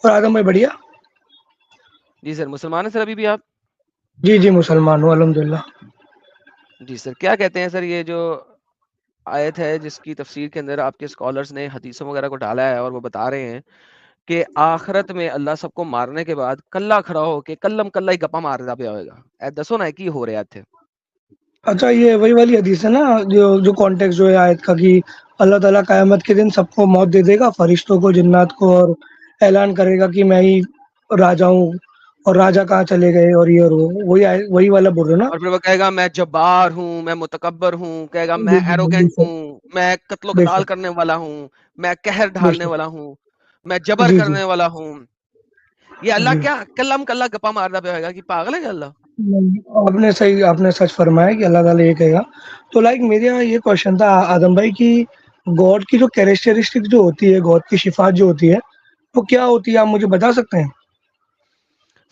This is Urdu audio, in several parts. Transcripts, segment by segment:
اور آدم بھائی بڑھیا؟ جی سر مسلمان ہیں سر ابھی بھی آپ؟ جی جی مسلمان ہوں الحمدللہ. جی سر کیا کہتے ہیں سر یہ جو آیت ہے جس کی تفسیر کے اندر آپ کے اسکالرز نے حدیثوں وغیرہ کو ڈالا ہے اور وہ بتا رہے ہیں کہ آخرت میں اللہ سب کو مارنے کے بعد کلہ کھڑا ہو کے کلم کلہ ہی گپا مارتا پیا ہوئے گا. اے دسو نا کی ہو رہا تھے. اچھا یہ وہی والی حدیث ہے نا جو کانٹیکس جو ہے آیت کا کہ اللہ تعالیٰ قیامت کے دن سب کو موت دے دے گا، فرشتوں کو، جنات کو، اور اعلان کرے گا کہ میں ہی راجا ہوں اور راجا کہاں چلے گئے اور یہ اور وہ وہی والا بول رہے ہو نا؟ اور پھر وہ کہے گا میں جبار ہوں، میں متکبر ہوں، کہے گا میں بے ایروگینٹ شک ہوں، میں قتل و بے قتال شک کرنے والا ہوں، میں قہر بے ڈھالنے شک. والا ہوں، میں جبر جی جی کرنے والا ہوں. یہ اللہ جی. کیا کلم کلہ گپا مارتا پیا ہوئے گا کہ پاگل ہے کیا اللہ؟ آپ نے سچ فرمایا کہ اللہ تعالیٰ یہ کہے گا. تو میرا یہ کوشچن تھا آدم بھائی کی گاڈ کی جو کیریکٹرسٹک جو ہوتی ہے، گاڈ کی صفات جو ہوتی ہے وہ کیا ہوتی ہے، آپ مجھے بتا سکتے ہیں؟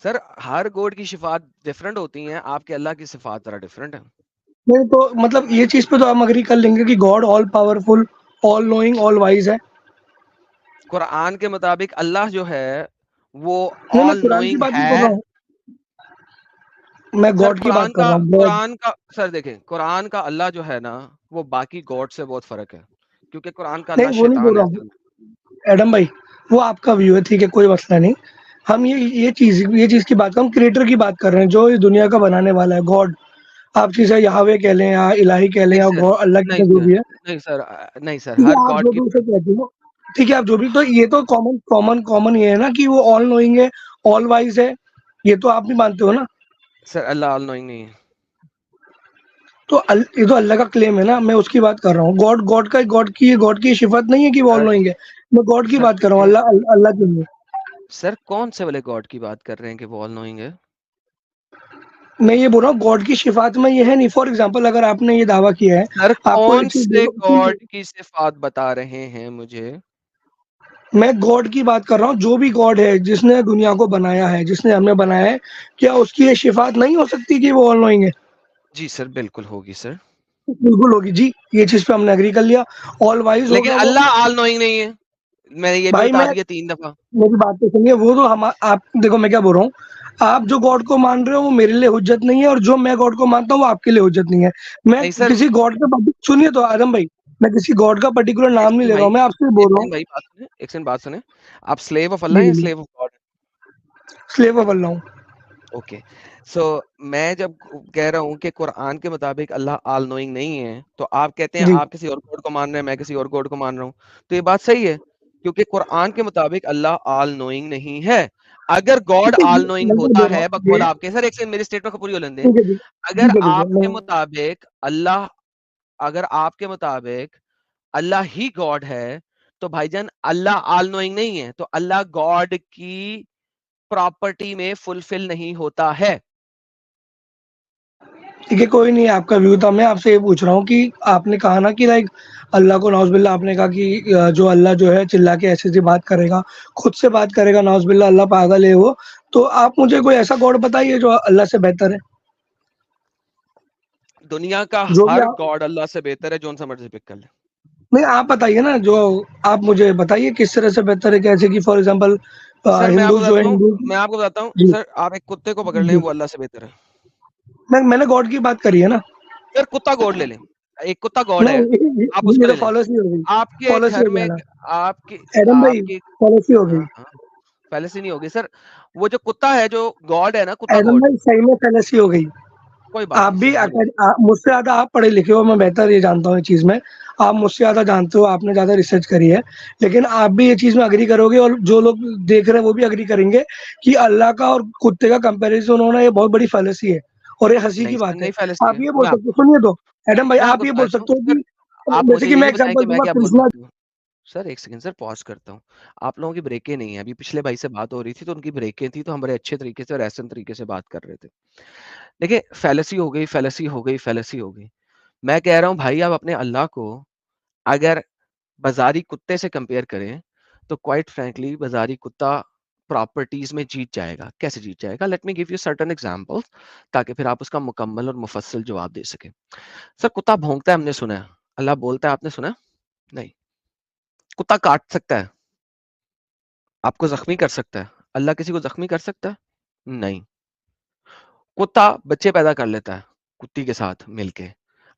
سر ہر گوڈ کی صفات ڈفرنٹ ہوتی ہیں، آپ کے اللہ کی صفات ذرا ڈفرنٹ ہیں. نہیں تو مطلب یہ چیز پہ تو ہم اگری کر لیں گے کہ God all powerful, all knowing, all wise ہے. قرآن کے مطابق اللہ جو ہے وہ نہیں میں آل قرآن کی نوئنگ بات نہیں کر ہے. رہا ہوں، میں سر گاڈ کی بات کر رہا ہوں. گاڈ سر دیکھیں قرآن کا اللہ جو ہے نا وہ باقی گاڈ سے بہت فرق ہے، کیونکہ قرآن کا اللہ نہیں وہ نہیں بول شیطان ہے رہا اصل میں. ہوں ایڈم بھائی، وہ آپ کا ویو ہے، ٹھیک ہے کوئی مسئلہ نہیں. ہم یہ چیز کی بات، ہم کریٹر کی بات کر رہے ہیں جو اس دنیا کا بنانے والا ہے. گاڈ آپ چیزیں یہوے کہہ لیں یا الہی کہہ لیں نہیں یا سر اللہ نہیں کی جو سر بھی ہے، نہیں سر نہیں سر ٹھیک ہر ہے آپ گاڈ جو کی بھی اسے کہتے ہو، ٹھیک ہے آپ جو بھی، تو یہ تو کامن یہ ہے نا کہ وہ آل نوئنگ ہے، آل وائز ہے. یہ تو آپ بھی مانتے ہو نا؟ سر اللہ آل نوئنگ نہیں ہے. تو یہ تو اللہ کا کلیم ہے نا، میں اس کی بات کر رہا ہوں. گاڈ کی صفت نہیں ہے کہ وہ آل سر نوئنگ ہے. میں گاڈ کی سر بات کر رہا ہوں، دیکھیں اللہ کے لیے. سر کون سے والے گاڈ کی بات کر رہے ہیں کہ وہ آل نوئنگ ہے؟ میں یہ بول رہا ہوں گاڈ کی صفات میں یہ ہے نہیں. فار ایگزامپل اگر آپ نے یہ دعویٰ کیا ہے، سر آپ کو کون ایک چیز سے دیکھو، ٹھیک گاڈ ہے کی صفات بتا رہے ہیں مجھے؟ میں گاڈ کی بات کر رہا ہوں. جو بھی گاڈ ہے جس نے دنیا کو بنایا ہے، جس نے ہمیں بنایا ہے، کیا اس کی یہ صفات نہیں ہو سکتی کہ وہ آل نوئنگ ہے؟ جی سر بالکل ہوگی سر. بالکل ہوگی جی، یہ چیز پہ ہم نے اگری کر لیا. آل وائز لیکن ہوگا وہ. اللہ آل نوئنگ نہیں ہے، میں نے یہ بھی بھائی بتا میں دیا 3 دفعہ. میری بات تو سنیے، وہ تو آپ دیکھو میں کیا بول رہا ہوں. آپ جو گاڈ کو مان رہے ہو وہ میرے لیے حجت نہیں ہے، اور جو میں گاڈ کو مانتا ہوں وہ آپ کے لیے حجت نہیں ہے. میں نہیں سر کسی گاڈ کا سنیے تو آدم بھائی، میں کسی گاڈ کا پرٹیکولر ایک نام نہیں سیکنڈ لے رہا بھائی، ہوں، میں آپ سے ایک بول رہا سیکنڈ ہوں. بھائی بات سنیں، ایک سیکنڈ بات سنیں. آپ سلیو آف اللہ جی ہیں یا جی، slave of God? Slave of اللہ ہوں. اوکے سو میں جب کہہ رہا ہوں کہ قرآن کے مطابق اللہ آل نوئنگ نہیں ہے تو آپ کہتے ہیں جی آپ کسی اور گاڈ کو مان رہے ہیں، میں کسی اور گاڈ کو مان رہا ہوں. تو یہ بات صحیح ہے کیونکہ قرآن کے مطابق اللہ آل نوئنگ نہیں ہے. اگر گاڈ آل نوئنگ میں کیا ہوتا بول رہا ہے ہوں بقول یہ، آپ کے، سر ایک سیکنڈ میری اسٹیٹمنٹ کو پوری ہو لیں دیں. ٹھیک ہے جی، اگر ٹھیک ہے ٹھیک ہے آپ میں. کے مطابق اللہ اگر آپ کے مطابق اللہ ہی گاڈ ہے تو بھائی جان اللہ آل نوئنگ نہیں ہے، تو اللہ گاڈ کی پراپرٹی میں فلفل نہیں ہوتا ہے. ٹھیک ہے کوئی نہیں، آپ کا ویو تھا. میں آپ سے یہ پوچھ رہا ہوں کہ آپ نے کہا نا کہ اللہ کو نعوذ باللہ، آپ نے کہا کہ جو اللہ جو ہے چلا کے ایسی سی بات کرے گا، خود سے بات کرے گا، نعوذ باللہ اللہ پاگل ہے وہ. تو آپ مجھے کوئی ایسا گاڈ بتائیے جو اللہ سے بہتر ہے. دنیا کا جو بھی ہر آپ، گاڈ اللہ سے بہتر ہے، جون سا مرضی پک کر لیں. نہیں آپ بتائیے نا، جو آپ مجھے بتائیے کس طرح سے بہتر ہے. کیسے کہ فار ایگزامپل سر میں آپ کو ہندو جو ہے بتاتا ہوں ہندو. میں آپ کو بتاتا ہوں جی سر آپ ایک کتے کو پکڑ لیں جی، وہ اللہ سے بہتر ہے. میں نے گاڈ کی بات کری ہے نا. سر کتا گاڈ لے لیں، ایک کتا گاڈ ہے نہیں آپ اس کو یہ لے تو لیں. فالوسی ہو گئی، آپ کے فالوسی گھر ہو گیا میں نا آپ کی ایڈم بھائی، آپ کی فالوسی ہو گئی. ہاں ہاں پہلے سے نہیں ہوگی سر. وہ جو کتا ہے جو گاڈ ہے نا، کتا ایڈم گاڈ بھائی صحیح میں فالوسی ہو گئی. کوئی بات آپ نہیں بھی سر ہو جائے. مجھ سے زیادہ آپ پڑھے لکھے ہو، میں بہتر یہ جانتا ہوں اس چیز میں. آپ مجھ سے زیادہ جانتے ہو، آپ نے زیادہ ریسرچ کری ہے. لیکن آپ بھی یہ چیز میں اگری کرو گے، اور جو لوگ دیکھ رہے ہیں وہ بھی اگری کریں گے کہ اللہ کا اور کتے کا کمپیریزن ہونا یہ بہت بڑی فالوسی ہے اور یہ ہنسی نہیں کی سر بات ہے. نہیں فیلسفی ہے. آپ یہ بول سکتے ہو، سنیے تو ایڈم بھائی، میں آپ آپ کو یہ بتا بول دیتا ہوں سکتے ہو سر. کہ آپ جیسے مجھے کہ یہ میں نہیں بتائیں کہ ایگزامپل دوں میں گا کیا بول کرشنا. سکتا ہوں. سر ایک سیکنڈ سر پاز کرتا ہوں. آپ لوگوں کی بریکیں نہیں ہیں. ابھی پچھلے بھائی سے بات ہو رہی تھی تو ان کی بریکیں تھی تو ہم بڑے اچھے طریقے سے اور احسن طریقے سے بات کر رہے تھے. دیکھیں فیلسی ہو گئی، فیلسی ہو گئی، فیلسی ہو گئی. میں کہہ رہا ہوں بھائی آپ اپنے اللہ کو اگر بازاری کتے سے کمپیئر کریں تو کوائٹ فرینکلی بازاری کتا پراپرٹیز میں جیت جائے گا. کیسے جیت جائے گا؟ Let me give you certain example تاکہ پھر آپ اس کا مکمل اور مفصل جواب دے سکیں. سر کتا بھونکتا ہے ہم نے سنا ہے، اللہ بولتا ہے آپ نے سنا؟ نہیں. کتا کاٹ سکتا ہے؟ آپ کو زخمی کر سکتا ہے؟ اللہ کسی کو زخمی کر سکتا ہے؟ نہیں. کتا بچے پیدا کر لیتا ہے کتی کے ساتھ مل کے.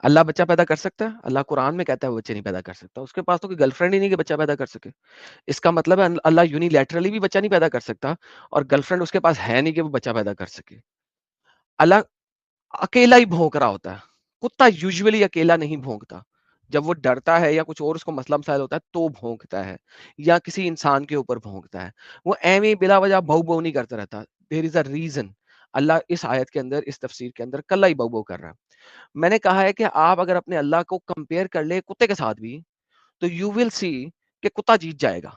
اللہ بچہ پیدا کر سکتا ہے؟ اللہ قرآن میں کہتا ہے وہ بچے نہیں پیدا کر سکتا. اس کے پاس تو کوئی گرل فرینڈ ہی نہیں کہ بچہ پیدا کر سکے. اس کا مطلب ہے اللہ یونیلیٹرلی بھی بچہ نہیں پیدا کر سکتا اور گرل فرینڈ اس کے پاس ہے نہیں کہ وہ بچہ پیدا کر سکے. اللہ اکیلا ہی بھونک رہا ہوتا ہے. کتا یوزولی اکیلا نہیں بھونکتا. جب وہ ڈرتا ہے یا کچھ اور اس کو مسئلہ مسائل ہوتا ہے تو بھونکتا ہے یا کسی انسان کے اوپر بھونکتا ہے. وہ ایویں بلا وجہ بھو بھو نہیں کرتا رہتا. دیر از اے ریزن. اللہ اس آیت کے اندر اس تفسیر کے اندر کلا ہی بھو بھو کر رہا ہے. میں نے کہا ہے کہ آپ اگر اپنے اللہ کو کمپیئر کر لے کتے کے ساتھ بھی تو یو ول سی کہ کتا جیت جائے گا.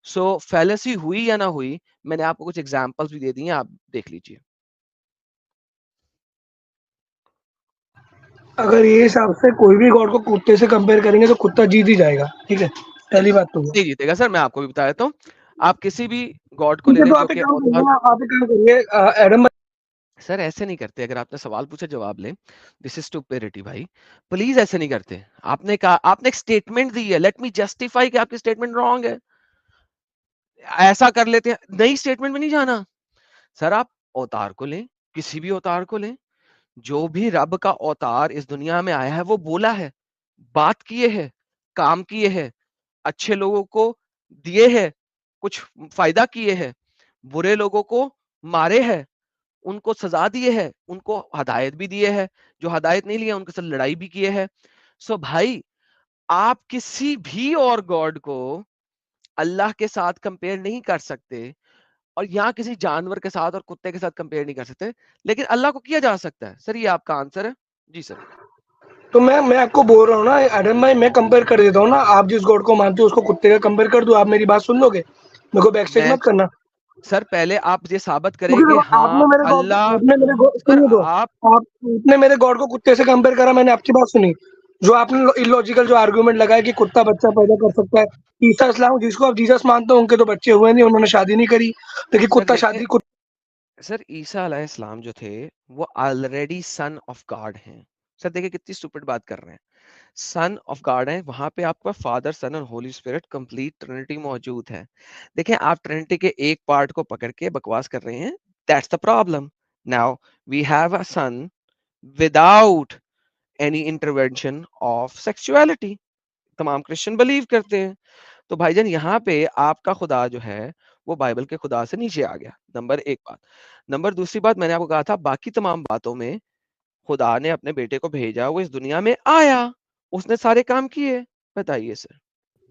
سو فیلسی ہوئی یا نہ ہوئی, میں نے آپ کو کچھ ایگزامپلس بھی دے دی ہیں, آپ دیکھ لیجئے. اگر یہ حساب سے کوئی بھی گاڈ کو کتے سے کمپیئر کریں گے تو کتا جیت ہی جائے گا. ٹھیک ہے, پہلی بات تو نہیں جیتے گا سر, میں آپ کو بھی بتا دیتا ہوں. آپ کسی بھی گاڈ کو ٹھیک لے ہے. لیں تو جو آپ ایک کہ کام کریے اوتار. نا, آپ ایک کام کریے ایڈم بھائی. سر ایسے نہیں کرتے. اگر آپ نے سوال پوچھا جواب لیں. دس از اسٹوپیڈیٹی بھائی. پلیز ایسے نہیں کرتے. آپ نے کہا, آپ نے ایک اسٹیٹمنٹ دی ہے, لیٹ می جسٹیفائی کہ آپ کی اسٹیٹمنٹ رانگ ہے. ایسا کر لیتے ہیں, نئی اسٹیٹمنٹ میں نہیں جانا. سر آپ اوتار کو لیں, کسی بھی اوتار کو لیں, جو بھی رب کا اوتار اس دنیا میں آیا ہے وہ بولا ہے, بات کیے ہے, کام کیے ہے, اچھے لوگوں کو دیے ہے, کچھ فائدہ کیے ہے, برے لوگوں کو مارے ہے, ان کو سزا دیے ہے, ان کو ہدایت بھی دیے ہے, جو ہدایت نہیں لیا ان کے ساتھ لڑائی بھی کیے ہے. سو بھائی آپ کسی بھی اور گاڈ کو اللہ کے ساتھ کمپیئر نہیں کر سکتے, اور یہاں کسی جانور کے ساتھ اور کتے کے ساتھ کمپیئر نہیں کر سکتے, لیکن اللہ کو کیا جا سکتا ہے. سر یہ آپ کا آنسر ہے. جی سر. تو میں آپ کو بول رہا ہوں نا ایڈم بھائی, میں کمپیئر کر دیتا ہوں نا. آپ جس گاڈ کو مانتے ہو اس کو کتے کا کمپیئر کر دو. آپ میری بات سن لو گے, میرے کو بیک اسٹیج میں مت کرنا. سر پہلے آپ یہ ثابت کریں کیونکہ کہ دیکھو, آپ ہاں نے میرے گاڈ اللہ. آپ نے میرے سر سنیے تو, آپ آپ نے میرے گاڈ کو کتے سے کمپیئر کرا, میں نے آپ کی بات سنی. جو آپ نے illogical جو آرگومنٹ لگایا کہ کتا بچہ پیدا کر سکتا ہے. عیسیٰ اسلام جس کو آپ جیسس مانتے ہو ان کے تو بچے ہوئے نہیں, انہوں نے شادی نہیں کری, لیکن سر کتا دیکھیں, شادی. سر عیسیٰ علیہ السلام جو تھے وہ آلریڈی سن آف گاڈ ہیں. سر دیکھیں کتنی سٹوپڈ بات کر رہے ہیں. سن آف گاڈ ہیں, وہاں پہ آپ کا فادر سن اور ہولی اسپرٹ کمپلیٹ ٹرینٹی موجود ہے. دیکھیں آپ ٹرینٹی کے ایک پارٹ کو پکڑ کے بکواس کر رہے ہیں. That's the problem. Now we have a son without any intervention of sexuality. تمام کرسچن بلیو کرتے ہیں. تو بھائی جان یہاں پہ آپ کا خدا جو ہے وہ بائبل کے خدا سے نیچے آ گیا. نمبر ایک بات. نمبر دوسری بات, میں نے آپ کو کہا تھا باقی تمام باتوں میں خدا نے اپنے بیٹے کو بھیجا, وہ اس دنیا میں آیا, اس نے سارے کام کیے. بتائیے سر,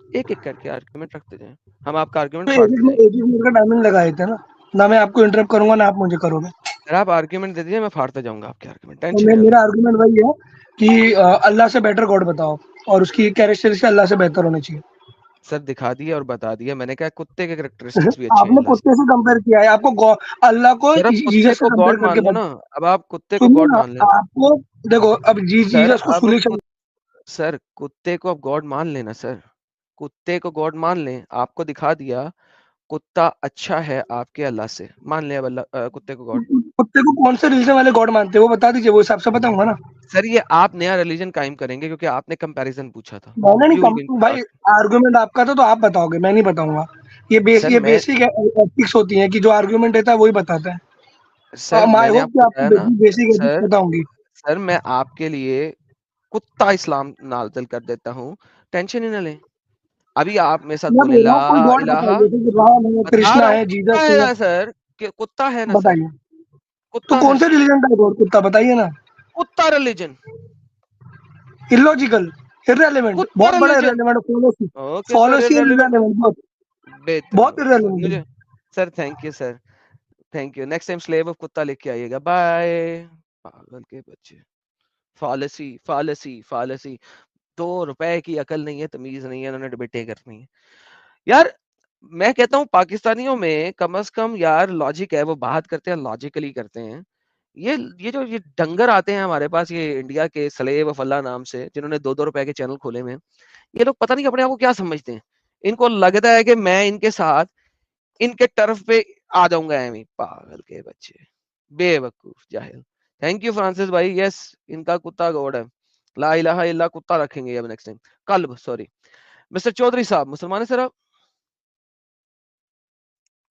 ایک ایک کر کے آرگومنٹ رکھتے جائیں, ہم آپ کا آرگومنٹ پھاڑتے جائیں گے. ایک منٹ کا ٹائمنگ لگائے تھے نا, نہ میں آپ کو انٹرپٹ کروں گا نہ آپ مجھے کرو گے. سر آپ آرگومنٹ دے دیجیے, میں پھاڑتا جاؤں گا آپ کے آرگومنٹ, تو ٹینشن نہیں میرا لینا. آرگومنٹ وہی ہے کہ اللہ سے بیٹر گاڈ بتاؤ, اور اس کی کیریکٹرسٹکس اللہ سے بہتر ہونے چاہیے. سر دکھا دیا اور بتا دیا, میں نے کہا کتے کے کریکٹرسٹکس بھی اچھے آپ ہیں نے اللہ سے. کتے سے کمپیئر کیا ہے, آپ کو اللہ کو سر اب کتے جیسس سے کو کمپیئر گاڈ کر مان کے لو نا, بتا. اب آپ کتے کو سنیے گاڈ نا, مان لینا. آپ کو دیکھو اب سر جیسس کو اب سولوشن. سر کتے کو اب گاڈ مان لینا. سر کتے کو گاڈ مان لیں, آپ کو دکھا دیا کتا اچھا ہے آپ کے اللہ سے, مان لیں اب اللہ کتے کو گاڈ. کتے کو کون سے ریلیجن والے گاڈ مانتے ہیں وہ بتا دیجیے, وہ حساب سے بتاؤں گا نا. سر یہ آپ نیا ریلیجن قائم کریں گے کیونکہ آپ نے کمپیریزن پوچھا تھا. میں نے یو ول نہیں بھائی, آرگومنٹ آپ کا تھا تو آپ بتاؤ گے, میں نہیں بتاؤں گا. سر یہ میں بیسک ایتھکس ہوتی ہیں کہ جو آرگومنٹ دیتا ہے وہی بتاتا ہے. سر آئی میں نے ہوپ آپ کہ کو آپ بتایا کو نا. بیسک ایتھکس سر پتا ہوں گی. سر میں آپ کے لیے کتا اسلام نازل کر دیتا ہوں, ٹینشن ہی نہ لیں. ابھی آپ میرے ساتھ میں بولے بول رہا لا ہوں کوئی گاڈ الہ, بتائیے, جیسے رام ہے, بتا کرشنا رہا ہوں ہے, کتا جیسس ہے ہے, نا سر, کہ کتا ہے نا سر, بتائیے. تو کتا ہے. کون سے ریلیجن کا گاڈ کتا بتائیے نا. کتا ریلیجن, illogical, irrelevant, کتا بہت بڑا religion. irrelevant. Okay sir, fallacy irrelevant ہے. irrelevant, بہت بہت بہتر irrelevant مجھے. Sir thank you sir, thank you. Next time slave of کتا لے کے آئیے گا. بائے. پاگل کے بچے. Falsi falsi falsi. 2 روپے کی عقل نہیں ہے, تمیز نہیں ہے, انہوں نے ڈبیٹیں کرنی ہے. یار میں کہتا ہوں پاکستانیوں میں کم از کم یار لاجک ہے, وہ بات کرتے ہیں لاجیکلی کرتے ہیں. یہ جو یہ ڈنگر آتے ہیں ہمارے پاس, یہ انڈیا کے سلیب آف اللہ نام سے, جنہوں نے 2 روپے کے چینل کھولے ہوئے ہیں, یہ لوگ پتہ نہیں اپنے آپ کو کیا سمجھتے ہیں. ان کو لگتا ہے کہ میں ان کے ساتھ ان کے ٹرف پہ آ جاؤں گا. ایویں پاگل کے بچے, بے وقوف جاہل. تھینک یو فرانسس بھائی. یس ان کا کتا گوڈ ہے, لا الہ الا کتا رکھیں گے اب نیکسٹ ٹائم. کلب سوری. مسٹر چودھری صاحب مسلمان ہیں سر آپ؟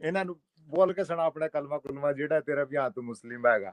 ਇਹਨਾਂ ਨੂੰ ਬੋਲ ਕੇ ਸੁਣਾ ਆਪਣਾ ਕਲਮਾ ਕੁਲਮਾ ਜਿਹੜਾ ਤੇਰਾ ਵੀ ਹਾਂ ਤੂੰ ਮੁਸਲਿਮ ਹੈਗਾ।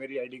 ਮੇਰੀ ਆਈਡੀ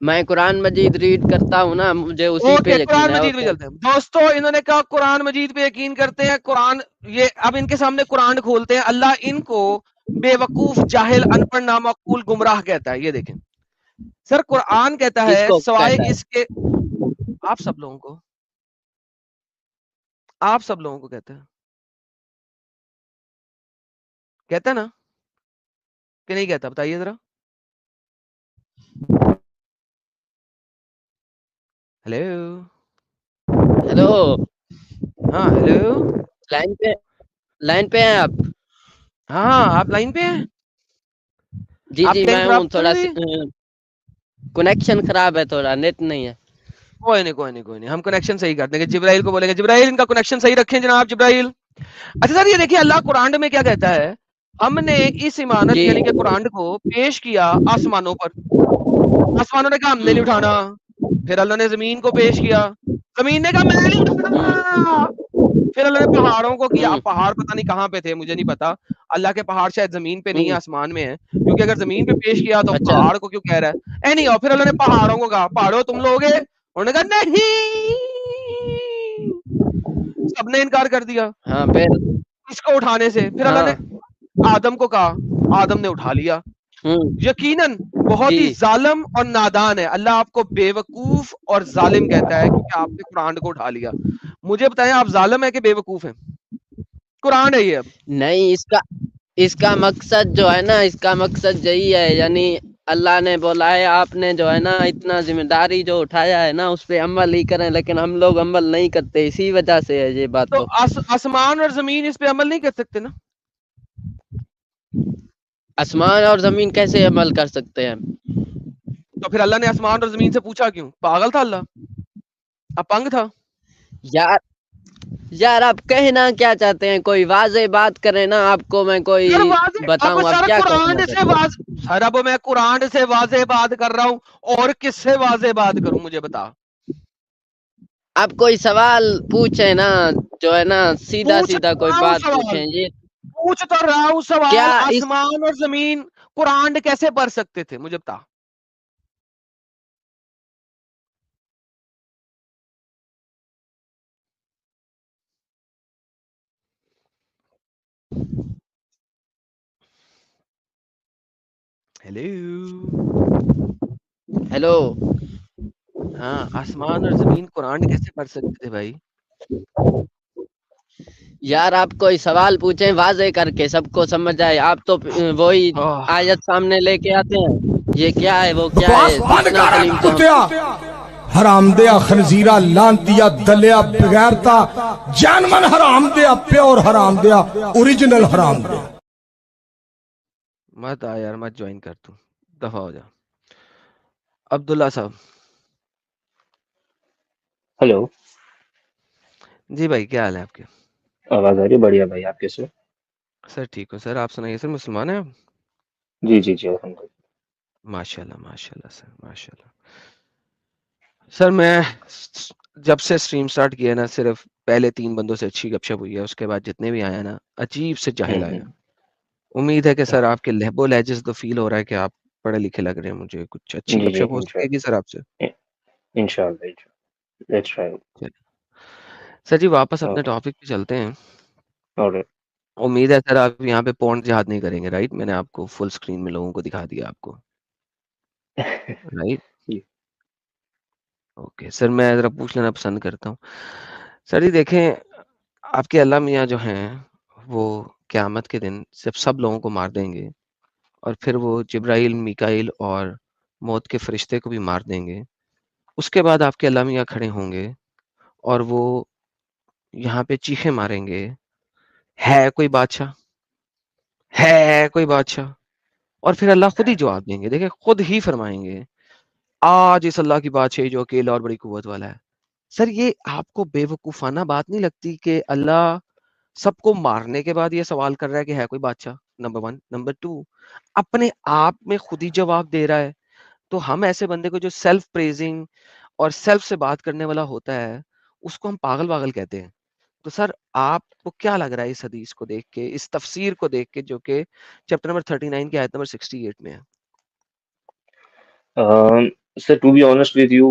میں قرآن مجید ریڈ کرتا ہوں نا, مجھے اسی پہ اوکے, یقین قرآن ہے. مجید پہ چلتے ہیں دوستو. انہوں نے کہا قرآن مجید پہ یقین کرتے ہیں. قرآن, یہ اب ان کے سامنے قرآن کھولتے ہیں, اللہ ان کو بے وقوف, جاہل, ان پڑھ, نامعقول, گمراہ کہتا ہے. یہ دیکھیں سر, قرآن کہتا کس ہے کو سوائے کہتا ہے؟ اس کے, آپ سب لوگوں کو, آپ سب لوگوں کو کہتا ہے نا کہ نہیں کہتا؟ بتائیے ذرا. ہیلو, ہیلو, ہاں ہیلو, لائن پہ ہیں آپ؟ ہاں آپ لائن پہ ہیں. جی آپ جی کی لائن میں خراب ہوں, تو نہیں تھوڑا ہوئی؟ کنیکشن خراب ہے, تھوڑا نیٹ نہیں ہے. کوئی نہیں, ہم کنیکشن صحیح کر دیں گے. جبرائیل کو بولیں گے, جبرائیل ان کا کنیکشن صحیح رکھیں جناب جبرائیل. اچھا سر, یہ دیکھیے اللہ قرآن میں کیا کہتا ہے. ہم نے اس امانت جی. یعنی کہ قرآن کو پیش کیا آسمانوں پر. آسمانوں نے کہا ہم نے نہیں اٹھانا. پھر اللہ نے زمین کو پیش کیا, زمین نے کہا میں نہیں اٹھانا. پھر اللہ نے پہاڑوں کو کیا. اب پہاڑ پتہ نہیں کہاں پہ تھے, مجھے نہیں پتا. اللہ کے پہاڑ شاید زمین پہ نہیں ہے, آسمان میں ہے, کیونکہ اگر زمین پہ پیش کیا تو اچھا. پہاڑ کو کیوں کہہ رہا ہے. اینی پھر اللہ نے پہاڑوں کو کہا پہاڑوں تم لوگ گے, انہوں نے کہا نہیں, سب نے انکار کر دیا ہاں پھر. اس کو اٹھانے سے. پھر اللہ ہاں. نے آدم کو کہا, آدم نے اٹھا لیا. یقیناً بہت ہی جی. ظالم اور نادان ہے. اللہ آپ کو بے وقوف اور ظالم کہتا ہے کیونکہ آپ نے قرآن کو اٹھا لیا. مجھے بتائیں آپ ظالم ہے کہ بے وقوف ہیں؟ قرآن ہے یہ. اب نہیں, اس کا مقصد جو ہے نا, اس کا مقصد یہی ہے, یعنی اللہ نے بولا ہے آپ نے جو ہے نا اتنا ذمہ داری جو اٹھایا ہے نا اس پہ عمل ہی کریں, لیکن ہم لوگ عمل نہیں کرتے, اسی وجہ سے ہے یہ بات. تو آسمان اور زمین اس پہ عمل نہیں کر سکتے نا. آسمان اور زمین کیسے عمل کر سکتے ہیں؟ تو پھر اللہ نے آسمان اور زمین سے پوچھا کیوں؟ پاگل تھا اللہ؟ اپنگ تھا؟ یار آپ کہنا کیا چاہتے ہیں؟ کوئی واضح بات کریں نا, آپ کو میں کوئی بتاؤں آپ کیا کہنا چاہتے ہیں؟ سر اب میں قرآن سے واضح بات کر رہا ہوں, اور کس سے واضح بات کروں مجھے بتا. آپ کوئی سوال پوچھیں نا, جو ہے نا سیدھا پوچھ سیدھا کوئی رہا ہوں بات سوال, پوچھیں. یہ پوچھ تو رہا ہوں سوال. کیا اس آسمان اور زمین قرآن کیسے پڑھ سکتے تھے مجھے بتا. ہیلو, ہاں, آسمان اور زمین قرآن کیسے پڑھ سکتے تھے بھائی؟ یار آپ کوئی سوال پوچھیں واضح کر کے, سب کو سمجھ آئے. آپ تو وہی آیت سامنے لے کے آتے ہیں, یہ کیا ہے وہ کیا ہے, اتنا کلیم تو حرام دیا خنزیرہ لان دیا دلیا بغیرتا جانمن حرام دیا پیور حرام دیا اوریجنل حرام دیا. مت آ یار, مت جوائن کر, تو دفعہ ہو جا. عبداللہ صاحب. ہلو, جی بھائی, کیا حال ہے آپ کے؟ آواز آ رہی ہے؟ بڑھیا بھائی, آپ کیسے ہو؟ سر ٹھیک ہو سر, آپ سنائیے سر, مسلمان ہیں آپ؟ جی جی جی الحمد للہ. ماشاء اللہ ماشاء اللہ سر, ماشاء اللہ. سر میں جب سے اسٹریم سٹارٹ کیا نا, صرف پہلے 3 بندوں سے اچھی گپ شپ ہوئی ہے, اس کے بعد جتنے بھی آیا نا عجیب سے جاہل آیا. امید ہے کہ سر آپ کے لہب و لہجے تو فیل ہو رہا ہے کہ آپ پڑھے لکھے لگ رہے ہیں مجھے, کچھ اچھی جی گپ جی شپ ہو سکے گی سر آپ سے؟ انشاءاللہ لیٹس ٹرائی. سر جی واپس اپنے ٹاپک پہ چلتے ہیں. آلرائٹ. امید ہے سر آپ یہاں پہ پورن جہاد نہیں کریں گے, رائٹ؟ میں نے آپ کو فل اسکرین میں لوگوں کو دکھا دیا آپ کو, رائٹ؟ اوکے سر, میں ذرا پوچھ لینا پسند کرتا ہوں. سر جی دیکھیں, آپ کے اللہ میاں جو ہیں وہ قیامت کے دن صرف سب لوگوں کو مار دیں گے, اور پھر وہ جبرائیل, میکائیل اور موت کے فرشتے کو بھی مار دیں گے. اس کے بعد آپ کے اللہ میاں کھڑے ہوں گے اور وہ یہاں پہ چیخیں ماریں گے, ہے کوئی بادشاہ, ہے کوئی بادشاہ؟ اور پھر اللہ خود ہی جواب دیں گے. دیکھیں خود ہی فرمائیں گے, آج اس اللہ کی بادشاہی جو اکیلا اور بڑی قوت والا ہے. سر یہ آپ کو بے وقوفانہ بات نہیں لگتی کہ اللہ سب کو مارنے کے بعد یہ سوال کر رہا ہے کہ ہے کوئی بادشاہ؟ نمبر 1. نمبر 2, اپنے آپ میں خود ہی جواب دے رہا ہے. تو ہم ایسے بندے کو جو سیلف پریزنگ اور سیلف سے بات کرنے والا ہوتا ہے, اس کو ہم پاگل کہتے ہیں. تو سر آپ کو کیا لگ رہا ہے اس حدیث کو دیکھ کے, اس تفسیر کو دیکھ کے, جو کہ چیپٹر نمبر 39 کی آیت نمبر 68 میں ہے؟ Sir, to be honest with you,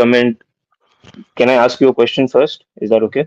comment. Can I ask you a question first? Is that okay?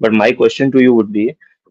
But my question to you would be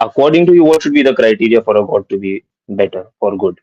according to you, what should be the criteria for a God to be better or good?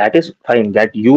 that is fine. That you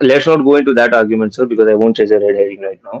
Let's not go into that argument, sir, because I won't chase a red herring right now.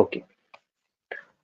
Okay,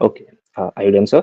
Okay. Are you done, sir?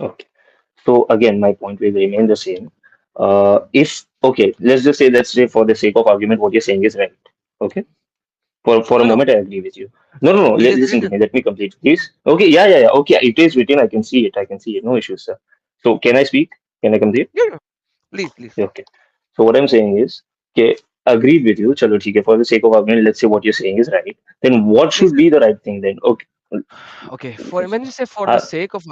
Okay. So again, my point will remain the same. If okay, let's say for the sake of argument, what you're saying is right. Okay. For a No. moment, I agree with you. No. It is Listen to written. me. Let me complete, please. Okay. Yeah. Okay. It is written. I can see it. No issues, sir. So can I speak? Can I complete? Yeah. Please. Okay. So what I'm saying is, okay, agreed with you. Chalo, theek hai. For the sake of argument, let's say what you're saying is right. Then what should be the right thing then? Okay. Okay. When you say for the sake of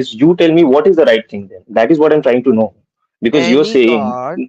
is you tell me what is the right thing then. That is what I'm trying to know, because you're saying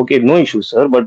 okay, no issue, sir, but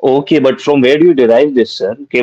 Okay, but from where do you derive this, sir? Okay,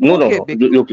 No okay look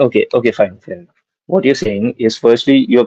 okay, fine, fair enough. What you're saying is firstly you're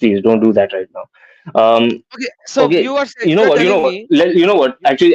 please don't do that right now. Okay, so Okay, you are you know telling what? me You know what? Actually,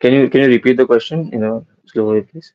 Can you repeat the question? You know, slowly, please.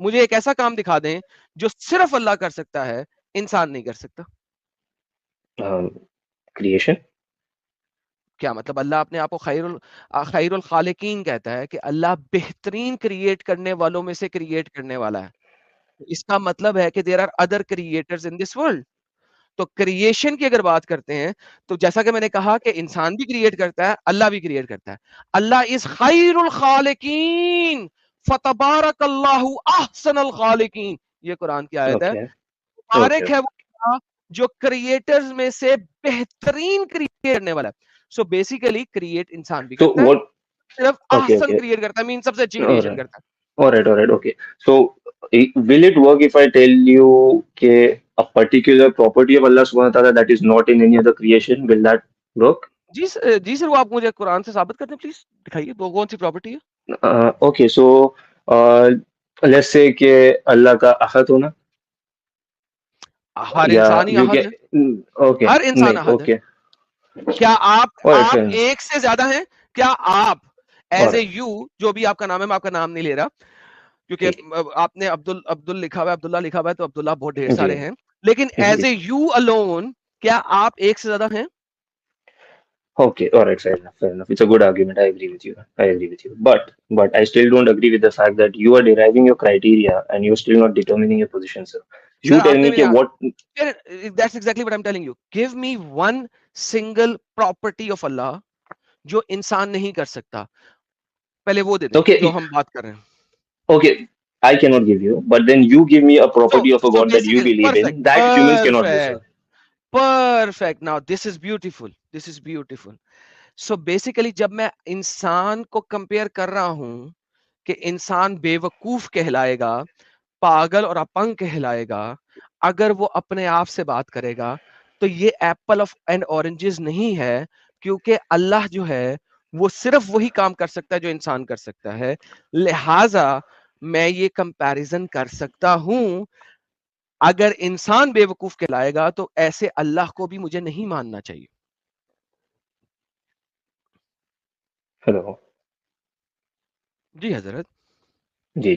مجھے ایک ایسا کام دکھا دیں جو صرف اللہ کر سکتا ہے, انسان نہیں کر سکتا. Creation. کیا مطلب اللہ اپنے آپ کو خیر الخالقین کہتا ہے کہ اللہ بہترین کریٹ کرنے والوں میں سے کریٹ کرنے والا ہے. اس کا مطلب ہے کہ there are other creators in this world. تو کریشن کی اگر بات کرتے ہیں تو جیسا کہ میں نے کہا کہ انسان بھی کریٹ کرتا ہے, اللہ بھی کریٹ کرتا ہے. اللہ از خیر الخالقین فتبارک اللہ احسن الخالقین, یہ قرآن کی آیت ہے. Okay. مبارک Okay. ہے وہ اللہ جو کریٹرز میں سے بہترین کریٹ کرنے والا ہے. سو بیسیکلی کریٹ انسان بھی So کرتا ہے, what? صرف Okay. احسن Okay. کریٹ کرتا ہے, مین سب سے اچھی All کریشن right. کرتا ہے. All right. All right. Okay. So will it work if I tell you that a particular property of Allah Subhanahu wa Taala that is not in any other creation, will that work? جی سر, وہ آپ مجھے قرآن سے ثابت کرتے ہیں, پلیز دکھائیے وہ کون سی پراپرٹی ہے. Okay. So let's say کہ اللہ کا احد ہونا. ہر یا انسان ہی you احد ہے, can okay ہر انسان نہیں احد ہے. okay کیا آپ all right fair enough. ایک سے زیادہ ہیں؟ کیا آپ as All a right. You, جو بھی آپ کا نام ہے, میں آپ کا نام نہیں لے رہا ٹھیک کیونکہ آپ نے عبدل لکھا ہوا ہے, عبداللہ لکھا ہوا ہے, تو عبداللہ بہت ڈھیر جی سارے ہیں, لیکن ایز جی اے یو الون کیا آپ ایک سے زیادہ ہیں؟ okay all right fair enough it's a good argument. I agree with you but I still don't agree with the fact that you are deriving your criteria and you're still not determining your position, sir. You sir tell آپ نے me کہ what that's exactly what I'm telling you. Give me one single property of Allah جو انسان نہیں کر سکتا, پہلے وہ دے دیں okay جو ہم بات کر رہے ہیں. okay I cannot give you, but then you give me a property of a So God that you basically, believe in that humans cannot do, sir. perfect. Now this is beautiful. So basically جب میں انسان کو کمپیئر کر رہا ہوں کہ انسان بے وقوف کہلائے گا, پاگل اور اپنگ کہلائے گا اگر وہ اپنے آپ سے بات کرے گا, تو یہ ایپل آف اینڈ اورنجز نہیں ہے, کیونکہ اللہ جو ہے وہ صرف وہی کام کر سکتا ہے جو انسان کر سکتا ہے. لہذا میں یہ کمپیریزن کر سکتا ہوں. اگر انسان بے وقوف کہلائے گا تو ایسے اللہ کو بھی مجھے نہیں ماننا چاہیے. Hello. جی حضرت. جی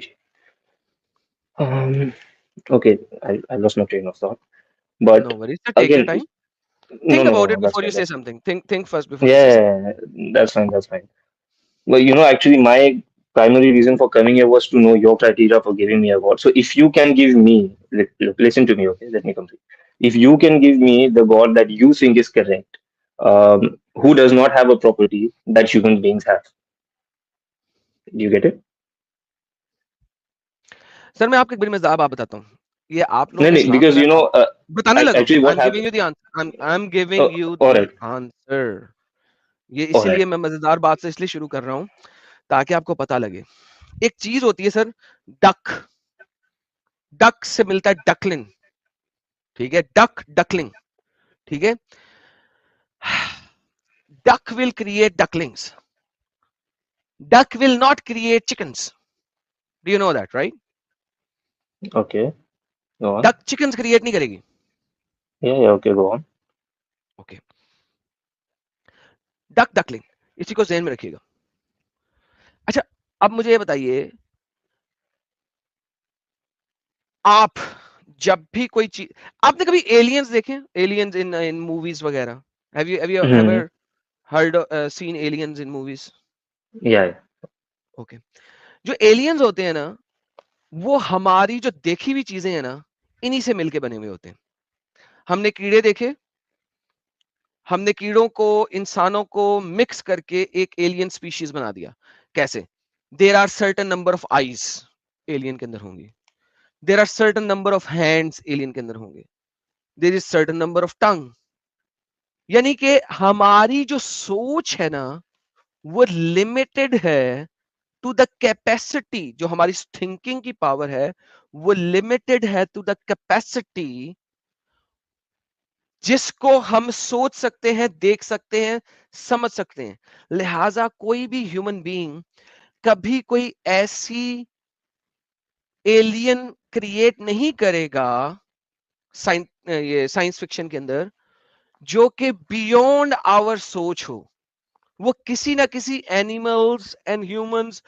okay I lost my train of thought, but No worries. Sir, take your again time. no Think about it that's before you fine, say that's something. Think first before you say something. yeah that's fine. Well, actually, my primary reason for coming here was to know your criteria for giving me a God. So, if you can give me, listen to me, okay? Let me complete. If you can give me the God that you think is correct, who does not have a property that human beings have, do you get it? سر میں آپ کو ایک بڑی مزاح بات بتاتا ہوں. یہ آپ لوگ No, اسلام because بتانے لگا actually ہوں. what I'm giving happened. you the answer. I'm giving you All the right, answer. یہ all اسی right. لیے میں مزیدار بات سے اس لیے شروع کر رہا ہوں تاکہ آپ کو پتا لگے. ایک چیز ہوتی ہے سر, ڈک سے ملتا ہے ڈکلنگ, ٹھیک ہے, ڈکلنگ, ٹھیک ہے. Duck will create ducklings, duck will not create chickens. Do you know that right? Okay, go on. Duck chickens create نہیں کرے گی. Yeah, okay, go on. Okay, duckling, اسی کو ذہن میں رکھیے گا. اچھا اب مجھے یہ بتائیے, آپ جب بھی کوئی چیز, آپ نے کبھی ایلینز دیکھے, ایلینز ان موویز وغیرہ, have you ever heard seen aliens in movies? Yeah. Okay, جو ایلینز ہوتے ہیں نا, وہ ہماری جو دیکھی ہوئی چیزیں ہیں نا, انہی سے مل کے بنے ہوئے ہوتے ہیں. ہم نے کیڑے دیکھے, ہم نے کیڑوں کو انسانوں کو مکس کر کے ایک ایلین سپیشیز بنا دیا. کیسے؟ There are certain number of eyes alien کے اندر ہوں گی, there are certain number of hands alien کے اندر ہوں گے, there is certain number of tongue. یعنی کہ ہماری جو سوچ ہے نا وہ لمیٹڈ ہے ٹو دا کیپیسٹی, جو ہماری تھنکنگ کی پاور ہے وہ لمیٹڈ ہے ٹو دا کیپیسٹی جس کو ہم سوچ سکتے ہیں, دیکھ سکتے ہیں, سمجھ سکتے ہیں. لہذا کوئی بھی ہیومن بینگ کبھی کوئی ایسی ایلین کریٹ نہیں کرے گا سائنس فکشن کے اندر جو کہ بیونڈ آور سوچ ہو. وہ کسی نہ کسی اینیملز اینڈ ہیومنز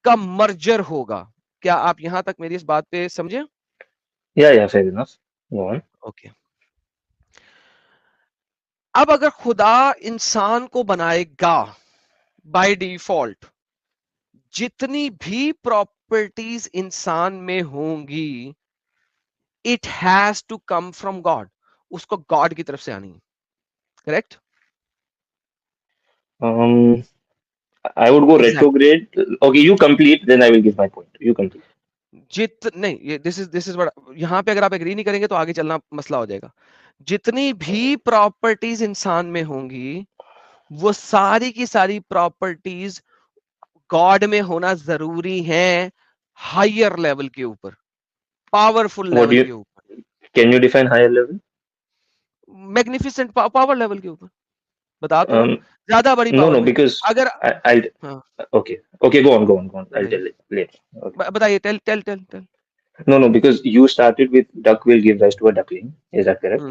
کا مرجر ہوگا. کیا آپ یہاں تک میری اس بات پہ سمجھے؟ Yeah, fair enough. Go on. Okay. اب اگر خدا انسان کو بنائے گا بائی ڈیفالٹ، جتنی بھی پراپرٹیز انسان میں ہوں گی it has to come from God, اس کو گاڈ کی طرف سے آنی ہے. Correct? I would go retrograde. Okay, you complete, then I will give my point. You complete. نہیں یہ this is what یہاں پہ اگر آپ ایگری نہیں کریں گے تو آگے چلنا مسئلہ ہو جائے گا. جتنی بھی پراپرٹیز انسان میں ہوں گی وہ ساری کی ساری پراپرٹیز گاڈ میں ہونا ضروری ہے، ہائر لیول کے اوپر، powerful What do level you, کے اوپر، can you define higher level? Magnificent power level کے اوپر بتا تو Um, زیادہ بڑی no, پاور no, میں because اگر I'll, ہاں okay, go on. I'll tell it later. Okay. بتائیے. Tell. No, because you started with duck will give rise to a duckling. Is that correct?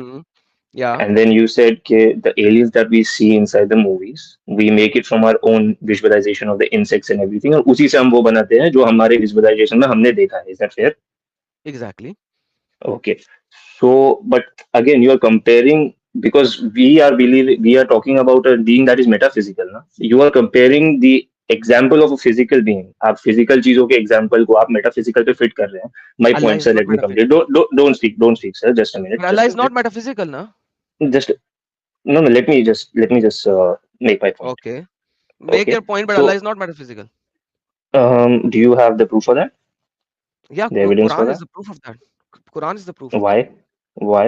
یا And then you said the aliens that we see inside the movies, we make it from our own visualization of the insects and everything. اور اسی سے ہم وہ بناتے ہیں جو ہمارے visualization میں ہم نے دیکھا ہے. Is that fair? Exactly. Okay. So, but again, you are comparing, because we are talking about a being that is metaphysical. Na? You are comparing the example of a physical being. آپ physical چیزوں کے example کو آپ metaphysical پہ fit کر رہے ہیں. My Allah point, is sir, not let me complete. Don't speak, sir. Just a minute. Allah is not metaphysical نا. Just no. Let me just make my point. Okay make Okay. Your point but So, Allah is not metaphysical. do you have the proof for that? یا The evidence for Quran is that? the proof of that. Quran is the proof of Why? that. Why?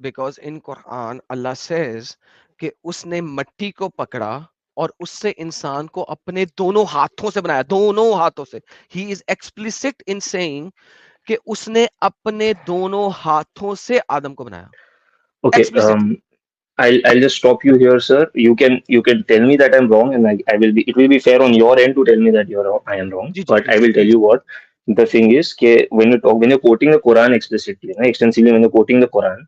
Because in Quran Allah says کہ اس نے مٹی کو پکڑا اور اس سے انسان کو اپنے دونوں ہاتھوں سے بنایا، دونوں ہاتھوں سے. He is explicit in saying کہ اس نے اپنے دونوں ہاتھوں سے آدم کو بنایا. Okay. Explicitly. I'll just stop you here, sir. You can tell me that I'm wrong, and I will be. It will be fair on your end to tell me that I am wrong. جی But I please will tell you what the thing is. When you're quoting the Quran explicitly, extensively, when you're quoting the Quran,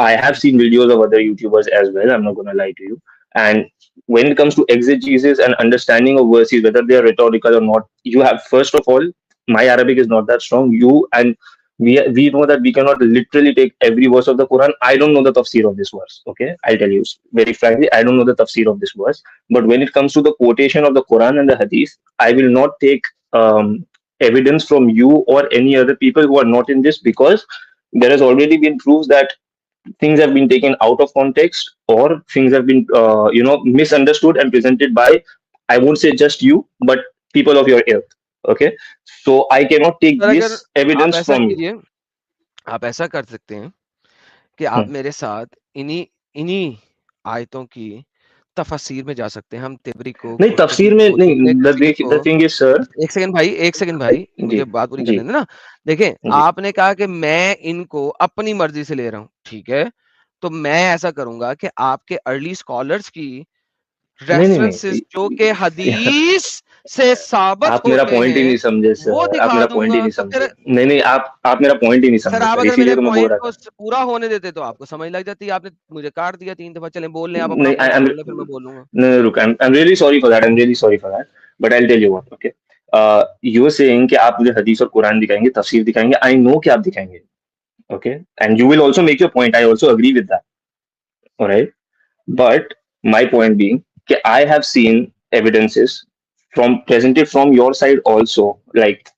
I have seen videos of other YouTubers as well. I'm not gonna lie to you. And when it comes to exegesis and understanding of verses, whether they are rhetorical or not, you have, first of all, my Arabic is not that strong. We know that we cannot literally take every verse of the Quran. I don't know the tafsir of this verse. Okay, I'll tell you very frankly, I don't know the tafsir of this verse. But when it comes to the quotation of the Quran and the Hadith, I will not take evidence from you or any other people who are not in this, because there has already been proofs that things have been taken out of context, or things have been misunderstood and presented by, I won't say just you, but people of your ilk. Okay, so I cannot take سر اگر this آپ evidence ایسا from you. کیجیے، آپ ایسا کر سکتے ہیں کہ آپ میرے ساتھ انہی آیتوں کی تفسیر میں جا سکتے ہیں. ہم تبری کو، نہیں تفسیر میں نہیں. The thing is, sir. ایک سیکنڈ بھائی مجھے بات پوری کرنے دیں نا. دیکھیں آپ نے کہا کہ میں ان کو اپنی مرضی سے لے رہا ہوں، ٹھیک ہے، تو میں ایسا کروں گا کہ آپ کے ارلی اسکالرس کی ریفرنسز جو کہ حدیث سے ثابت آپ میرا ہوتے پوائنٹ ہی ہیں نہیں سمجھے سر. وہ آپ دکھا میرا دوں پوائنٹ ہی گا. نہیں تو سمجھے. نہیں آپ میرا پوائنٹ ہی نہیں سر سمجھے آپ سر, اگر اسی میرے لیے تو میں بول پوائنٹ رہا کو تھا. پورا ہونے دیتے تو آپ کو سمجھ لگ جاتی. آپ نے مجھے کاٹ دیا 3 دفعہ. چلیں بول لیں آپ اپنا نہیں پوائنٹ بول لیں پھر میں بولوں گا. نہیں رک, I'm really sorry for that. But I'll tell you what. Okay, you were saying کہ آپ مجھے حدیث اور قرآن دکھائیں گے, تفسیر دکھائیں گے. I know کہ آپ دکھائیں گے. Okay, and you will also make your point. I also agree with that. All right, but my point being کہ I have seen evidences presented from your side also, like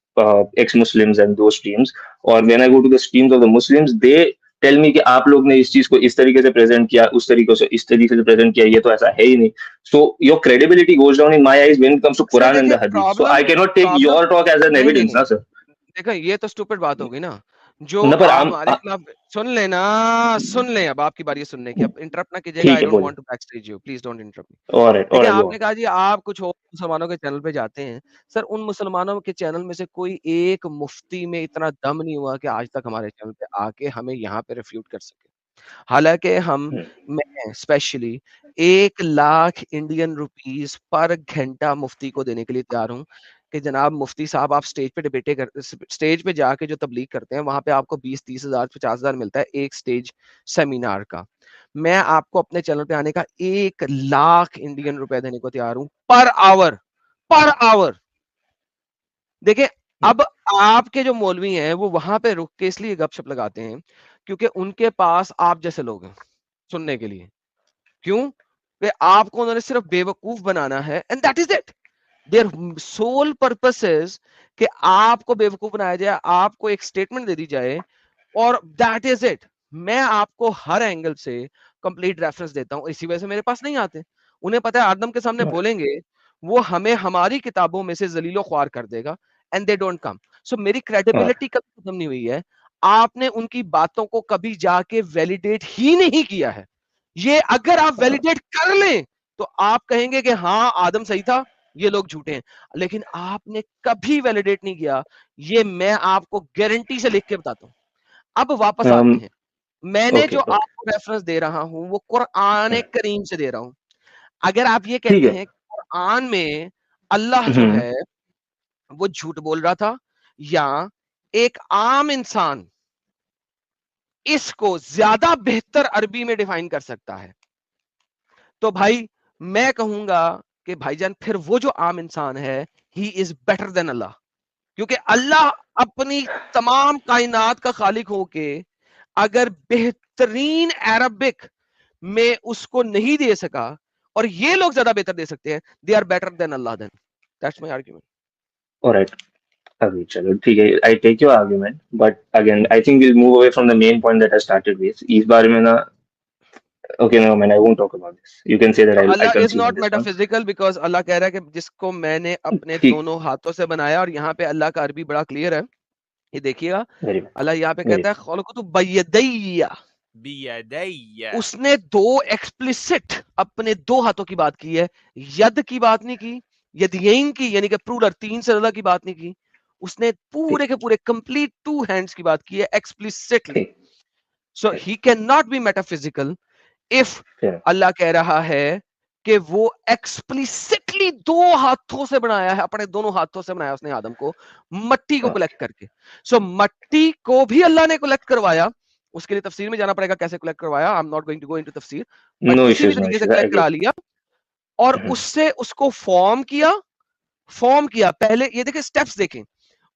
ex-Muslims and those streams, or when I go to the streams of the Muslims, they tell me کہ آپ لوگ نے اس چیز کو اس طریقے سے پریزنٹ کیا, اس طریقے سے پریزنٹ کیا, یہ تو ایسا ہے ہی نہیں. So your credibility goes down in my eyes when it comes to Quran and the Hadith. So I cannot take your talk as an evidence, na sir. دیکھیں یہ تو اسٹوپڈ بات ہوگی نا, جو نہ پر آپ ہمارے خلاف. سن لیں اب آپ کی باری سننے کی. اب انٹرپٹ نہ کیجیے گا. ٹھیک I ہے, don't بولیں. want to backstage you. Please don't interrupt me. Alright, دیکھیں alright, آپ go نے on. کہا جی آپ کچھ اور مسلمانوں کے چینل پہ جاتے ہیں. سر ان مسلمانوں کے چینل میں سے کوئی ایک مفتی میں اتنا دم نہیں ہوا کہ آج تک ہمارے چینل پہ آ کے ہمیں یہاں پہ ریفیوٹ کر سکے. حالانکہ میں اسپیشلی 1,00,000 انڈین روپیز پر گھنٹہ مفتی کو دینے کے لیے تیار ہوں کہ جناب مفتی صاحب آپ اسٹیج پہ جا کے جو تبلیغ کرتے ہیں وہاں پہ آپ کو 20-30 ہزار 50 ہزار ملتا ہے ایک اسٹیج سیمینار کا. میں آپ کو اپنے چینل پہ آنے کا 1,00,000 انڈین روپے دینے کو تیار ہوں پر آور. دیکھیں اب آپ کے جو مولوی ہیں وہ وہاں پہ رک کے اس لیے گپ شپ لگاتے ہیں کیونکہ ان کے پاس آپ جیسے لوگ ہیں سننے کے لیے. کیوں کہ آپ کو انہوں نے صرف بے وقوف بنانا ہے and that is it. Their sole purpose is کہ آپ کو بے وقوف بنایا جائے, آپ کو ایک اسٹیٹمنٹ دے دی جائے اور دیٹ از اٹ. میں آپ کو ہر اینگل سے کمپلیٹ ریفرنس دیتا ہوں, اسی وجہ سے میرے پاس نہیں آتے. انہیں پتا ہے آدم کے سامنے بولیں گے وہ ہمیں ہماری کتابوں میں سے ذلیل و خوار کر دے گا اینڈ دے ڈونٹ کم. سو میری کریڈیبلٹی کبھی ختم نہیں ہوئی ہے. آپ نے ان کی باتوں کو کبھی جا کے ویلیڈیٹ ہی نہیں کیا ہے. یہ اگر آپ ویلیڈیٹ کر لیں تو آپ کہیں گے کہ ہاں آدم صحیح تھا, یہ لوگ جھوٹے ہیں, لیکن آپ نے کبھی ویلیڈیٹ نہیں کیا. یہ میں آپ کو گارنٹی سے لکھ کے بتاتا ہوں. اب واپس آتے ہیں, میں نے جو آپ کو ریفرنس دے رہا ہوں وہ قرآن کریم سے دے رہا ہوں. اگر آپ یہ کہتے ہیں کہ قرآن میں اللہ جو ہے وہ جھوٹ بول رہا تھا یا ایک عام انسان اس کو زیادہ بہتر عربی میں ڈیفائن کر سکتا ہے, تو بھائی میں کہوں گا کہ بھائی جان پھر وہ جو عام انسان ہے ہی از بیٹر دین اللہ. کیونکہ اللہ اپنی تمام کائنات کا خالق ہو کے اگر بہترین عربک میں اس کو نہیں دے سکا اور یہ لوگ زیادہ بہتر دے سکتے ہیں, they are better than Allah then. That's my argument. Alright. ابھی چلو ٹھیک ہے, I take your argument, but again I think we'll move away from the main point that I started with. اس بارے میں نا, okay no man, I won't talk about this. You can say that I Allah is concede not on this one. metaphysical because اللہ کہہ رہا ہے کہ جس کو میں نے اپنے دونوں ہاتھوں سے بنایا, اور یہاں پہ اللہ کا عربی بڑا کلیئر ہے, یہ دیکھیے گا. اللہ یہاں پہ کہتا ہے خلقت بیدی, اس نے دو ایکسپلیسٹ اپنے دو ہاتھوں کی بات کی ہے, ید کی بات نہیں کی, یدین کی یعنی کہ پلورل تین سے زیادہ کی بات نہیں کی. اس نے پورے کے پورے کمپلیٹ ٹو ہینڈز کی بات کی ہے explicitly. So he can not be metaphysical if اللہ کہہ رہا ہے کہ وہ ایکسپلیسٹلی دو ہاتھوں سے بنایا ہے, اپنے دونوں ہاتھوں سے بنایا اس نے آدم کو مٹی کو کلیکٹ کر کے. سو مٹی کو بھی اللہ نے کلیکٹ کروایا, اس کے لیے تفسیر میں جانا پڑے گا کیسے کلیکٹ کروایا, I'm not going to go into تفسیر, بٹ کسی بھی طریقے سے کلیکٹ کرا لیا اور اس سے اس کو فارم کیا. پہلے یہ دیکھیں سٹیپس دیکھیں,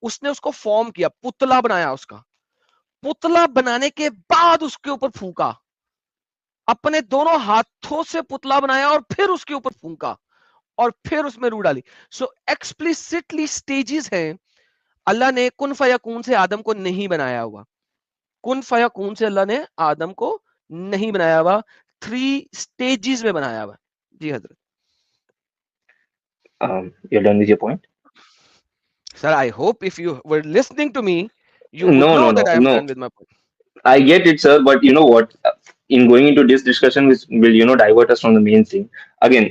اس نے اس کو فارم کیا, پتلا بنایا, اس کا پتلا بنانے کے بعد اس کے اوپر پھونکا, اپنے دونوں ہاتھوں سے پتلا بنایا اور پھر اس کے اوپر پھونکا اور پھر اس میں روح ڈالی. سو ایکسپلیسٹلی سٹیجز ہیں. اللہ نے کن فیکون سے آدم کو نہیں بنایا ہوا, کن فیکون سے اللہ نے آدم کو نہیں بنایا ہوا, 3 سٹیجز میں بنایا ہوا. جی حضرت. You're done with your point? Sir, I hope if you were listening to me, you would know that I am done with my point. I get it, sir, but you know what? In going into this discussion, will divert us from the main thing. Again,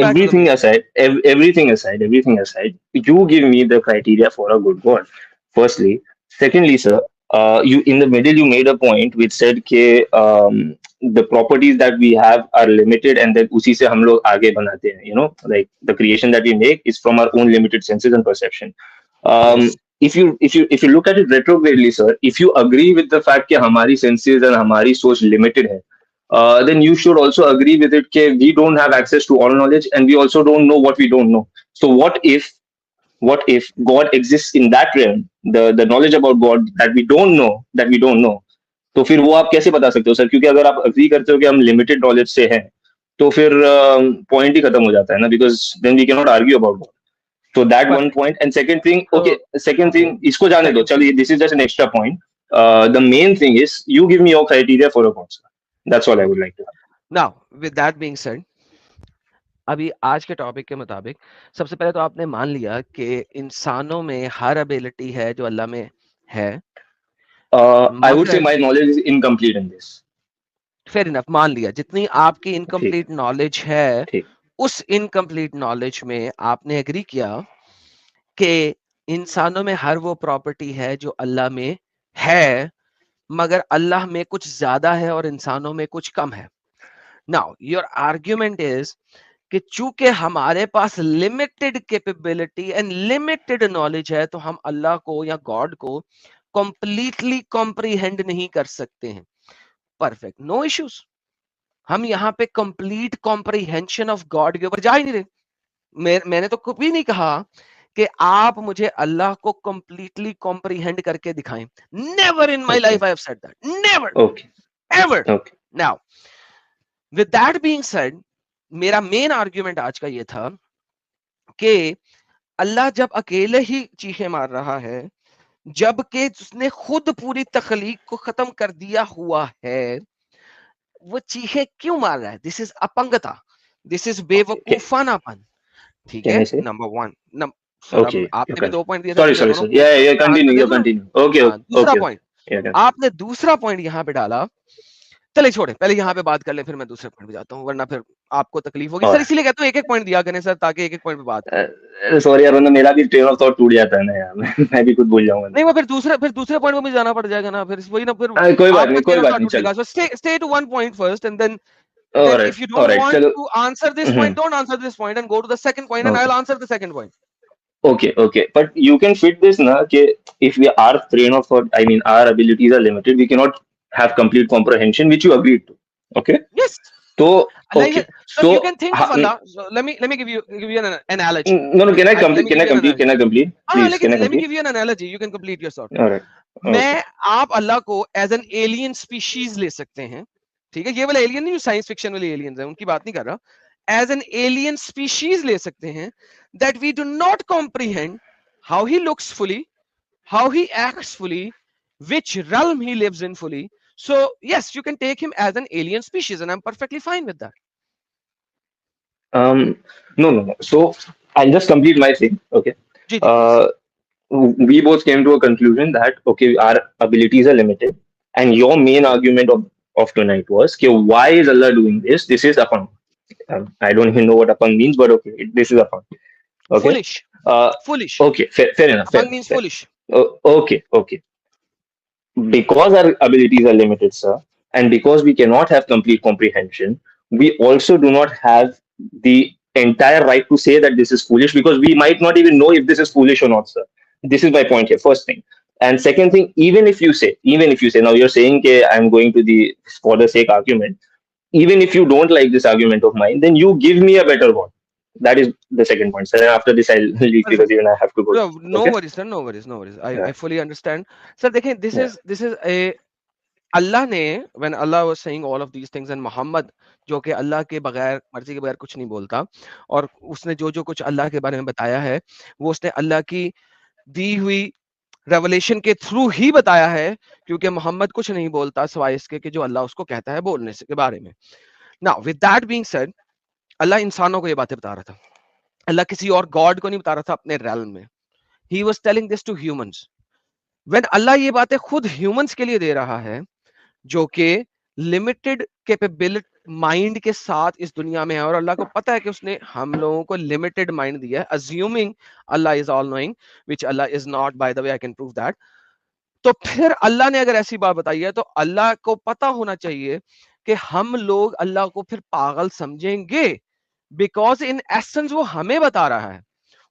everything aside, everything aside, you give me the criteria for a good God. Firstly, secondly, sir, you in the middle you made a point which said that the properties that we have are limited, and then usi se hum log aage banate hain. Like the creation that we make is from our own limited senses and perception. Yes. If you look at it retrogradely, sir, if you agree with the fact that hamari senses and hamari soch limited hai, then you should also agree with it that we don't have access to all knowledge, and we also don't know what we don't know. So what if God exists in that realm, the knowledge about God that we don't know, تو پھر وہ آپ کیسے بتا سکتے ہو سر؟ کیونکہ اگر آپ اگری کرتے ہو کہ ہم لمیٹڈ نالج سے ہیں تو پھر پوائنٹ ہی ختم ہو جاتا ہے نا, بیکاز دین وی کی not argue about God. So that one point. And second thing, isko jane do. Chalo, this is just an extra point. The main thing is you give me your criteria for a God. That's all I would like to have. Now, with that being said, ابھی آج کے ٹاپک کے مطابق سب سے پہلے تو آپ نے مان لیا کہ انسانوں میں ہر ابیلٹی ہے جو اللہ میں ہے. I would say my knowledge is incomplete in this. Fair enough, مان لیا. جتنی آپ کی انکمپلیٹ نالج ہے اس انکمپلیٹ نالج میں آپ نے ایگری کیا کہ انسانوں میں ہر وہ پراپرٹی ہے جو اللہ میں ہے, مگر اللہ میں کچھ زیادہ ہے اور انسانوں میں کچھ کم ہے. Now, your argument is کہ چونکہ ہمارے پاس limited capability and limited knowledge ہے تو ہم اللہ کو یا گاڈ کو completely comprehend نہیں کر سکتے ہیں. Perfect, no issues. ہم یہاں پہ complete comprehension of God کے اوپر جا ہی نہیں رہے. میں نے تو کبھی نہیں کہا کہ آپ مجھے اللہ کو کمپلیٹلی کمپریہینڈ کر کے دکھائیں. Never in my life I have said that, never Okay. Ever. Okay. Now with that being said, میرا مین آرگیومنٹ آج کا یہ تھا کہ اللہ جب اکیلے ہی چیخیں مار رہا ہے, جبکہ اس نے خود پوری تخلیق کو ختم کر دیا ہوا ہے, وہ چیخیں کیوں مار رہا ہے؟ دس از اپنگتا, دس از بے وقوفانہ پن. ٹھیک ہے, Can I say? Number one. Sir Okay. آپ نے Okay. بھی 2 پوائنٹ دیے Sorry, sorry, sorry. Yeah, continue. You continue. Okay. دوسرا Okay. Point, Yeah. آپ نے دوسرا پوائنٹ یہاں پہ ڈالا. چلے چھوڑے, پہلے یہاں پہ بات کر لیں, پھر میں دوسرے پوائنٹ پہ جاتا ہوں, ورنہ پھر آپ کو تکلیف ہوگی. سر اسی لیے کہتا ہوں ایک ایک پوائنٹ دیا کریں سر, تاکہ ایک ایک پوائنٹ پہ بات کریں. سوری یار, میرا بھی ٹرین آف تھاٹ ٹوٹ جاتا ہے نا یار, میں بھی کچھ بھول جاؤں گا. نہیں وہ پھر دوسرے پوائنٹ پہ مجھے جانا پڑ جائے گا نا, پھر وہی نا, پھر کوئی بات نہیں چلو. stay to one point first and then if you don't Alright, want چلو. to answer this point, don't answer this point and go to the second point and I'll answer the second point. Okay, but you can fit this na ke if we are train of thought, I mean our abilities are limited, we cannot have complete comprehension, which you agreed to. Okay. Yes. So okay. So you can think of Allah. So let me give you an analogy. No, can I complete? Please, can I let me complete? give you an analogy. You can complete your thought. Alright. میں آپ اللہ کو ایز این ایلین اسپیشیز لے سکتے ہیں. ٹھیک ہے, یہ والا ایلین نہیں جو سائنس فکشن والے ایلینز ہیں, ان کی بات نہیں کر رہا. ایز این ایلین اسپیشیز لے سکتے ہیں that we do not comprehend how he looks fully, how he acts fully, which realm he lives in fully. So yes, you can take him as an alien species and I'm perfectly fine with that. No. So I'll just complete my thing. Okay. We both came to a conclusion that okay, our abilities are limited, and your main argument of tonight was okay, why is Allah doing this? This is apang. I don't even know what apang means, but okay, this is apang. Okay. Foolish. Foolish. Okay, fair enough. Apang means foolish. Okay. Because our abilities are limited, sir, and because we cannot have complete comprehension, we also do not have the entire right to say that this is foolish, because we might not even know if this is foolish or not, sir. This is my point here, first thing. And second thing, even if you say, now you're saying, okay, I'm going to for the sake argument, even if you don't like this argument of mine, then you give me a better one. That is the second point, sir. And after this, I'll leave because even I have to go. No worries, sir. No worries. I fully understand. Sir, dekhen, this is a Allah ne, when Allah was saying all of these things, and Muhammad, جو کہ اللہ کے بغیر, مرضی کے بغیر کچھ نہیں بولتا, اور اس نے جو کچھ اللہ کے بارے میں بتایا ہے, وہ اس نے اللہ کی دی ہوئی ریولیشن کے تھرو ہی بتایا ہے, کیونکہ محمد کچھ نہیں بولتا سوائے اس کے کہ جو اللہ اس کو کہتا ہے بولنے کے بارے میں. Now, with that being said, اللہ انسانوں کو یہ باتیں بتا رہا تھا, اللہ کسی اور گاڈ کو نہیں بتا رہا تھا اپنے ریلم میں. He was telling this to humans. When اللہ یہ باتیں خود ہیومنس کے لیے دے رہا ہے, جو کہ لمیٹڈ کیپیبلٹی مائنڈ کے ساتھ اس دنیا میں ہے, اور اللہ کو پتا ہے کہ اس نے ہم لوگوں کو لمیٹڈ مائنڈ دیا ہے, assuming Allah is all knowing, which Allah is not, by the way, I can prove that. تو پھر اللہ نے اگر ایسی بات بتائی ہے, تو اللہ کو پتا ہونا چاہیے کہ ہم لوگ اللہ کو پھر پاگل سمجھیں گے, بیکاز ان ایسنس وہ ہمیں بتا رہا ہے,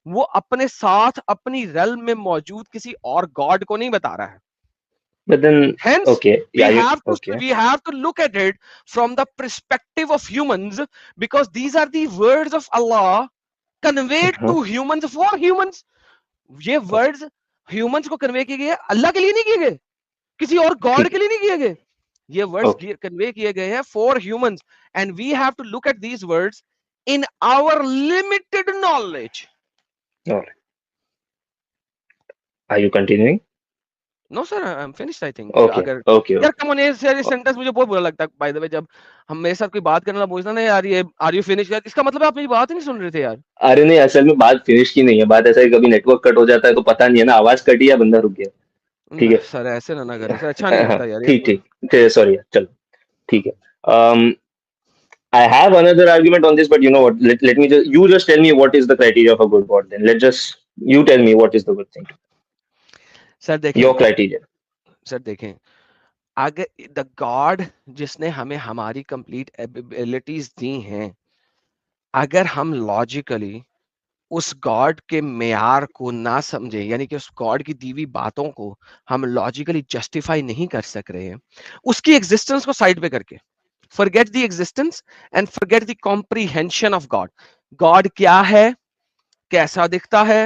وہ اپنے ساتھ اپنی ریلم میں موجود کسی اور گاڈ کو نہیں بتا رہا ہے. But then, hence, okay, yeah, we have to look at it from the perspective of humans, because these are the words of Allah conveyed to humans for humans. یہ words humans کو convey کیے گئے, اللہ کے لیے نہیں کیے گئے, کسی اور God کے لیے نہیں کیے گئے. یہ words convey کیے گئے ہیں for humans, and we have to look at these words in our limited knowledge. All right. Are you continuing? No sir, I'm finished, I think. Okay. یار come on, یہ sentence مجھے بہت برا لگتا ہے. By the way, جب ہم میرے ساتھ کوئی بات کرنے والا پوچھتا نا یار یہ are you finished, اس کا مطلب آپ میری بات ہی نہیں سن رہے تھے یار. ارے نہیں, اصل میں بات فنش کی نہیں ہے, بات ایسا ہے کبھی نیٹ ورک کٹ ہو جاتا ہے تو پتہ نہیں ہے نا, آواز کٹی یا بندہ رک گیا. ٹھیک ہے سر, ایسے نہ کریں سر, اچھا نہیں لگتا یار. ٹھیک, سوری چلو ٹھیک ہے. I have another argument on this, but you know what? Let me just tell me what is the criteria of a good God. Then you tell me what is the good thing. Sir, دیکھیں, your criteria. Sir, دیکھیں, اگر the God جس نے ہمیں ہماری complete abilities دی ہیں, اگر ہم logically اس God کے معیار کو نہ سمجھیں, یعنی کہ اس God کی دی ہوئی باتوں کو ہم logically justify نہیں کر سک رہے ہیں, اس کی existence کو سائڈ پہ کر کے, forget the existence and forget the comprehension of God. God کیا ہے, کیسا دکھتا ہے,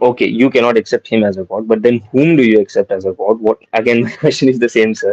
Okay, you cannot accept him as a god, but then whom do you accept as a god? What, again, my question is the same, sir,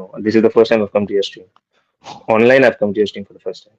no, this is the first time I've come to your stream. Online I've come to your stream for the first time.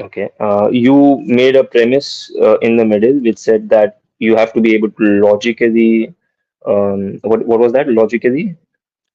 Okay. You made a premise in the middle which said that you have to be able to logically, what was that? Logically